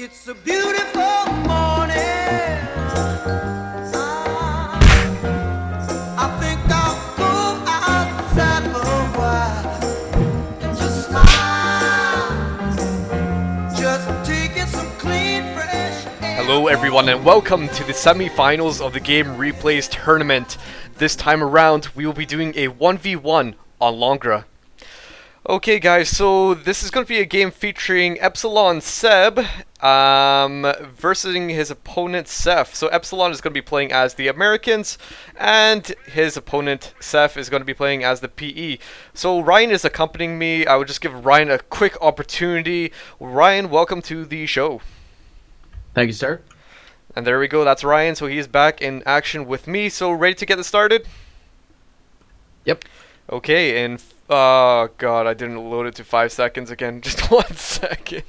It's a beautiful morning. I think I'll go outside for a while and just smile. Just taking some clean, fresh air. Hello everyone and welcome to the semi-finals of the Game Replays tournament. This time around we will be doing a 1v1 on Longra. Okay guys, so this is going to be a game featuring EpsilonSeb versus his opponent Seph. So Epsilon is going to be playing as the Americans and his opponent Seph is going to be playing as the PE. So Ryan is accompanying me. I would just give Ryan a quick opportunity. Ryan, welcome to the show. Thank you, sir. And there we go, that's Ryan, so he's back in action with me. So ready to get this started? Yep. Okay, and oh god, I didn't load it to 5 seconds again. Just 1 second.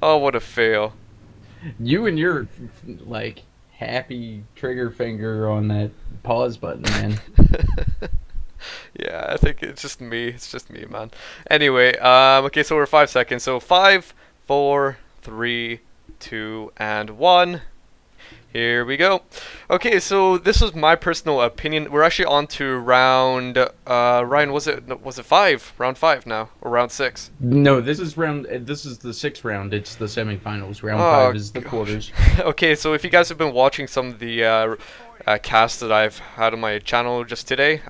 Oh, what a fail. You and your, like, happy trigger finger on that pause button, man. Yeah, I think it's just me. It's just me, man. Anyway, okay, so we're 5 seconds. So 5, 4, 3, 2, and 1. Here we go. Okay, so this was my personal opinion. We're actually on to round. Ryan, was it 5? Round 5 now, or round 6? No, this is the sixth round. It's the semifinals. Round Oh, 5 is the quarters. Okay, so if you guys have been watching some of the casts that I've had on my channel just today,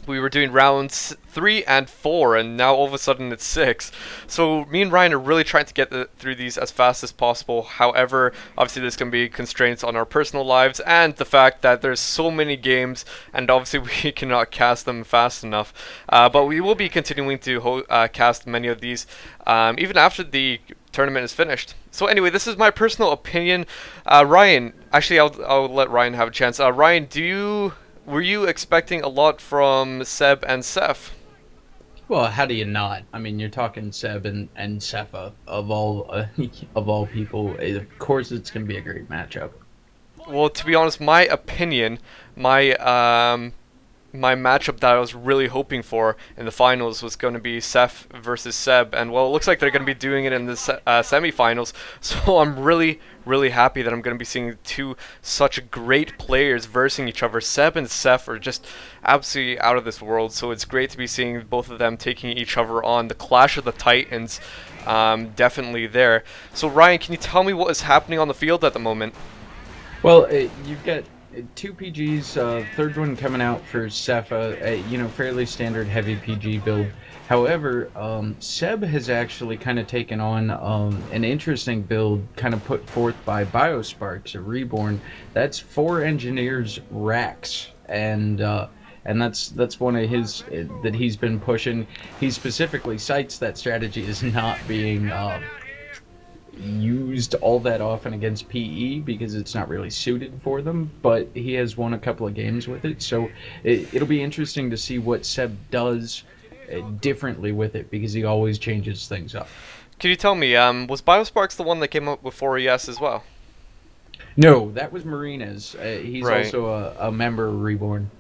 we were doing rounds 3 and 4, and now all of a sudden it's 6. So me and Ryan are really trying to get through these as fast as possible. However, obviously there's going to be constraints on our personal lives and the fact that there's so many games, and obviously we cannot cast them fast enough. But we will be continuing to cast many of these even after the tournament is finished. So anyway, this is my personal opinion. Ryan, actually I'll let Ryan have a chance. Ryan, were you expecting a lot from Seb and Seph? Well, how do you not? I mean, you're talking Seb and Seph of all of all people. Of course, it's gonna be a great matchup. Well, to be honest, my opinion, my matchup that I was really hoping for in the finals was going to be Seph versus Seb, and well, it looks like they're going to be doing it in the semifinals. So I'm really happy that I'm going to be seeing two such great players versing each other. Seb and Seph are just absolutely out of this world, so it's great to be seeing both of them taking each other on. The Clash of the Titans, definitely there. So Ryan, can you tell me what is happening on the field at the moment? Well, you've got 2 PGs, third one coming out for Seph, fairly standard heavy PG build. However, Seb has actually kind of taken on an interesting build kind of put forth by Biosparks, a Reborn. That's 4 engineers racks, and that's one of his that he's been pushing. He specifically cites that strategy as not being used all that often against PE because it's not really suited for them, but he has won a couple of games with it, so it'll be interesting to see what Seb does differently with it, because he always changes things up. Can you tell me, was Biosparks the one that came up with 4ES as well? No, that was Marina's. He's Right. also a member of Reborn.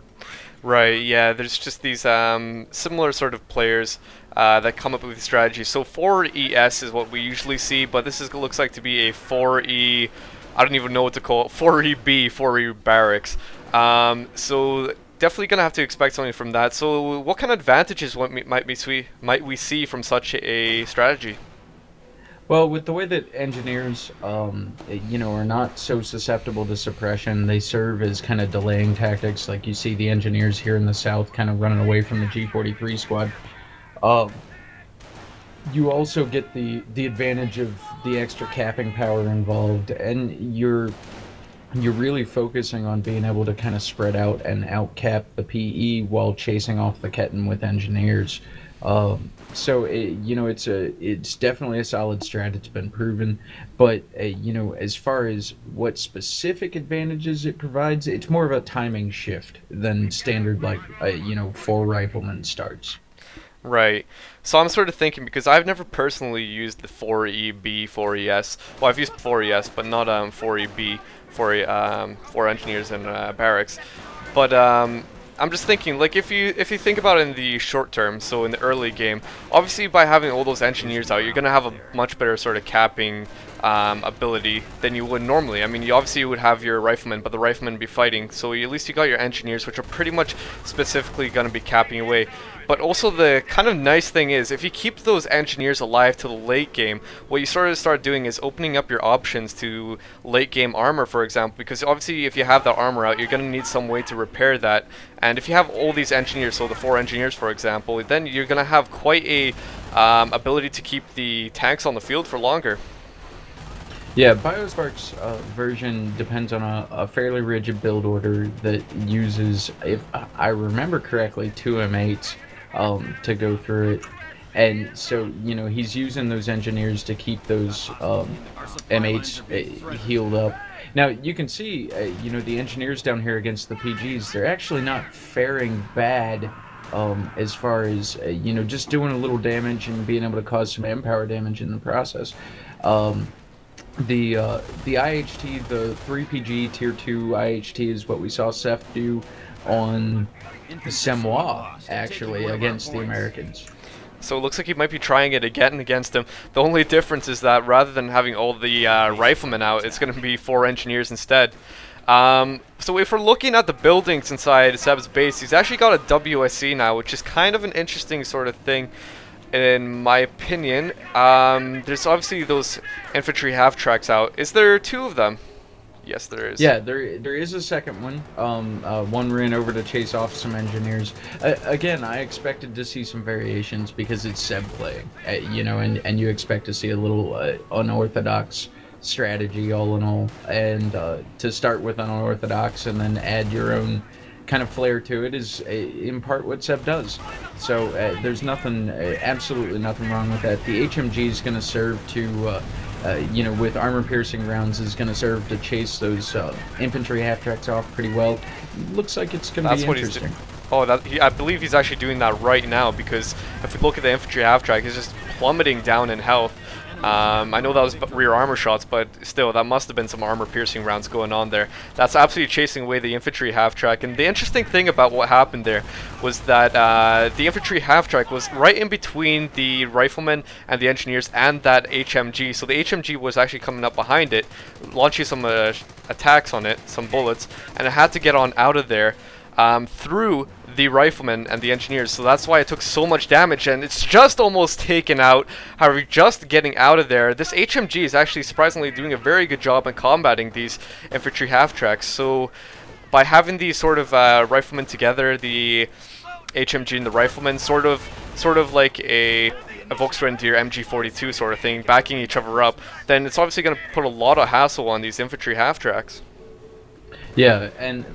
Right, yeah, there's just these similar sort of players that come up with strategies. So 4ES is what we usually see, but this looks like to be a 4E, I don't even know what to call it, 4EB, 4E Barracks. So definitely going to have to expect something from that. So what kind of advantages might we see from such a strategy? Well, with the way that engineers, are not so susceptible to suppression, they serve as kind of delaying tactics. Like you see the engineers here in the south kind of running away from the G43 squad. You also get the advantage of the extra capping power involved, and you're really focusing on being able to kind of spread out and outcap the PE while chasing off the Ketten with engineers. So it's definitely a solid strat. It's been proven, but as far as what specific advantages it provides, it's more of a timing shift than standard 4 rifleman starts. Right. So I'm sort of thinking, because I've never personally used the 4EB, 4ES. Well, I've used 4ES, but not 4EB, for engineers and barracks. But I'm just thinking, like, if you think about it in the short term, so in the early game, obviously by having all those engineers out, you're gonna have a much better sort of capping ability than you would normally. I mean, you obviously would have your riflemen, but the riflemen be fighting, so at least you got your engineers, which are pretty much specifically gonna be capping away. But also the kind of nice thing is, if you keep those engineers alive to the late game, what you sort of start doing is opening up your options to late game armor, for example, because obviously if you have that armor out, you're going to need some way to repair that. And if you have all these engineers, so the 4 engineers for example, then you're going to have quite a ability to keep the tanks on the field for longer. Yeah, Biospark's version depends on a fairly rigid build order that uses, if I remember correctly, 2 M8s to go through it. And so, you know, he's using those engineers to keep those M8s healed up. Now, you can see, you know, the engineers down here against the PGs, they're actually not faring bad as far as, you know, just doing a little damage and being able to cause some empower damage in the process. The IHT, the 3PG Tier 2 IHT is what we saw Seph do on Semois, actually, against the Americans. So it looks like he might be trying it again against him. The only difference is that rather than having all the riflemen out, it's going to be 4 engineers instead. So if we're looking at the buildings inside Seb's base, he's actually got a WSC now, which is kind of an interesting sort of thing, in my opinion. There's obviously those infantry half-tracks out. Is there 2 of them? Yes, there is. Yeah, there is a second one. One ran over to chase off some engineers. Again, I expected to see some variations because it's Seb playing, you know, and you expect to see a little unorthodox strategy all in all. And to start with unorthodox and then add your own kind of flair to it is in part what Seb does. So there's nothing, absolutely nothing wrong with that. The HMG is going to serve to... you know, with armor-piercing rounds, is going to serve to chase those infantry half-tracks off pretty well. Looks like it's going to be interesting. I believe he's actually doing that right now, because if we look at the infantry half-track, he's just plummeting down in health. I know that was rear armor shots, but still, that must have been some armor-piercing rounds going on there. That's absolutely chasing away the infantry half-track. And the interesting thing about what happened there was that the infantry half-track was right in between the riflemen and the engineers and that HMG. So the HMG was actually coming up behind it, launching some attacks on it, some bullets, and it had to get on out of there through the riflemen and the engineers, so that's why it took so much damage, and it's just almost taken out. However, just getting out of there, this HMG is actually surprisingly doing a very good job in combating these infantry half-tracks. So by having these sort of riflemen together, the HMG and the riflemen, sort of like a Volksgrenadier MG42 sort of thing, backing each other up, then it's obviously going to put a lot of hassle on these infantry half-tracks. Yeah, and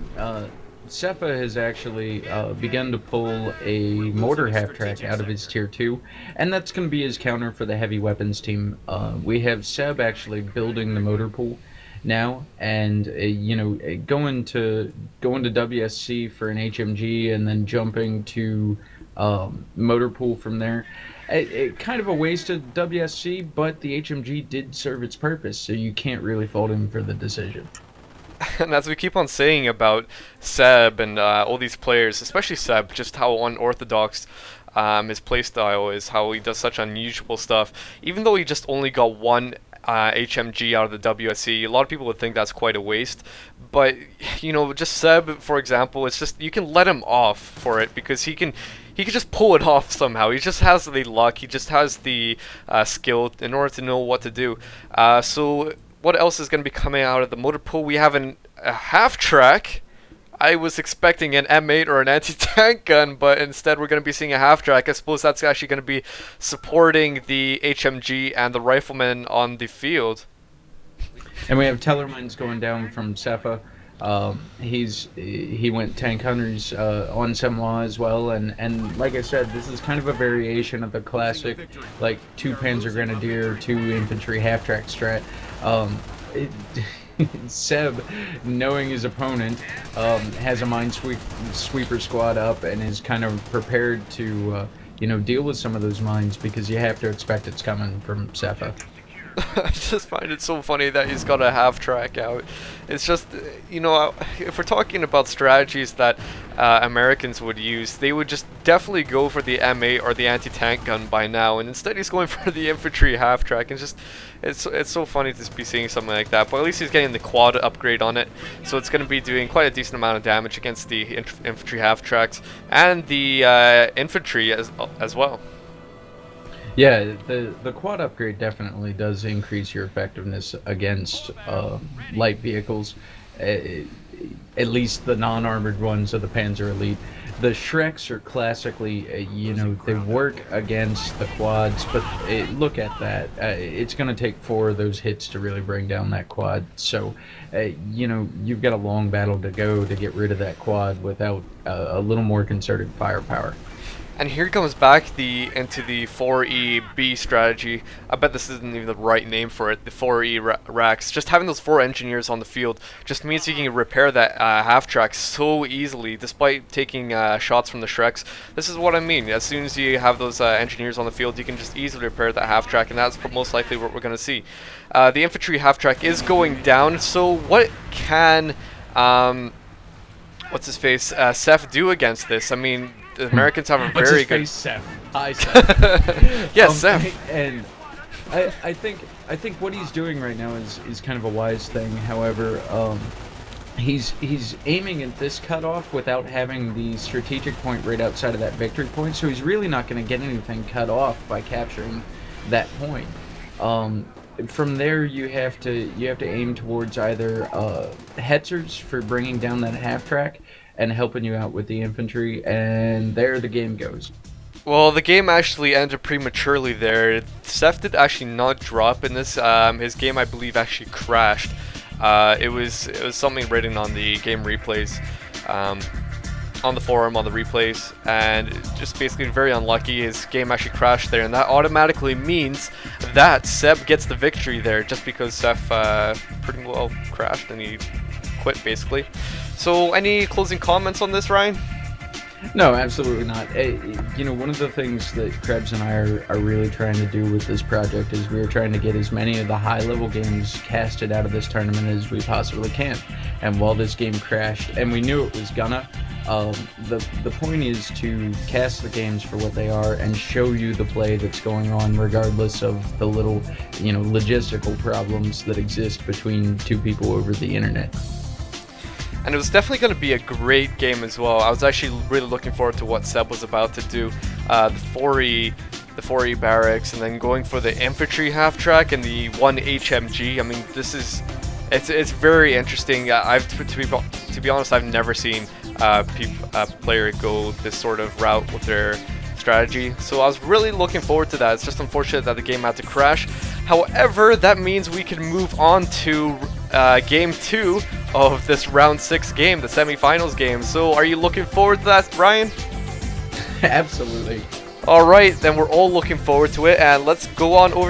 Seph has actually begun to pull a mortar half-track out of his Tier 2, and that's going to be his counter for the heavy weapons team. We have Seb actually building the motor pool now, and you know, going to WSC for an HMG and then jumping to motor pool from there. Kind of a wasted WSC, but the HMG did serve its purpose, so you can't really fault him for the decision. And as we keep on saying about Seb and all these players, especially Seb, just how unorthodox his playstyle is, how he does such unusual stuff. Even though he just only got 1 HMG out of the WSC, a lot of people would think that's quite a waste. But, you know, just Seb, for example, it's just, you can let him off for it because he can just pull it off somehow. He just has the luck, he just has the skill in order to know what to do. So what else is going to be coming out of the motor pool? We have a half-track. I was expecting an M8 or an anti-tank gun, but instead we're going to be seeing a half-track. I suppose that's actually going to be supporting the HMG and the riflemen on the field. And we have Tellermines going down from Seph. He went tank hunters on Semois as well, and like I said, this is kind of a variation of the classic, like 2 Panzer Grenadier, 2 infantry half-track strat. Seb, knowing his opponent, has a minesweeper squad up and is kind of prepared to, you know, deal with some of those mines because you have to expect it's coming from Seph. I just find it so funny that he's got a half track out. It's just, you know, if we're talking about strategies that Americans would use, they would just definitely go for the M8 or the anti-tank gun by now, and instead he's going for the infantry half track. And just, it's so funny to be seeing something like that. But at least he's getting the quad upgrade on it, so it's going to be doing quite a decent amount of damage against the infantry half tracks and the infantry as well. Yeah, the quad upgrade definitely does increase your effectiveness against light vehicles, at least the non-armored ones of the Panzer Elite. The Shreks are classically, you know, they work against the quads, but look at that. It's going to take 4 of those hits to really bring down that quad. So, you know, you've got a long battle to go to get rid of that quad without a little more concerted firepower. And here comes back into the 4EB strategy. I bet this isn't even the right name for it, the 4E racks. Just having those 4 engineers on the field just means you can repair that half track so easily, despite taking shots from the Shreks. This is what I mean. As soon as you have those engineers on the field, you can just easily repair that half track, and that's most likely what we're going to see. The infantry half track is going down, so what can what's his face Seph do against this? I mean, the Americans have a very good. Seph. Hi, Seph. Yes, Seph. And I think what he's doing right now is kind of a wise thing. However, he's aiming at this cutoff without having the strategic point right outside of that victory point. So he's really not going to get anything cut off by capturing that point. From there, you have to aim towards either Hetzers for bringing down that half track and helping you out with the infantry, and there the game goes. Well, the game actually ended prematurely there. Seph did actually not drop in this. His game, I believe, actually crashed. It was something written on the game replays, on the forum, on the replays, and just basically very unlucky. His game actually crashed there, and that automatically means that Seb gets the victory there, just because Seph pretty well crashed and he quit basically. So, any closing comments on this, Ryan? No, absolutely not. You know, one of the things that Krebs and I are really trying to do with this project is we're trying to get as many of the high-level games casted out of this tournament as we possibly can. And while this game crashed, and we knew it was gonna, the point is to cast the games for what they are and show you the play that's going on, regardless of the little, you know, logistical problems that exist between 2 people over the internet. And it was definitely going to be a great game as well. I was actually really looking forward to what Seb was about to do. The 4E barracks, and then going for the infantry half track and the 1 HMG. I mean, it's very interesting. To be honest, I've never seen a player go this sort of route with their strategy. So I was really looking forward to that. It's just unfortunate that the game had to crash. However, that means we can move on to game 2 of this round 6 game, the semifinals game. So are you looking forward to that, Ryan? Absolutely. Alright, then we're all looking forward to it, and let's go on over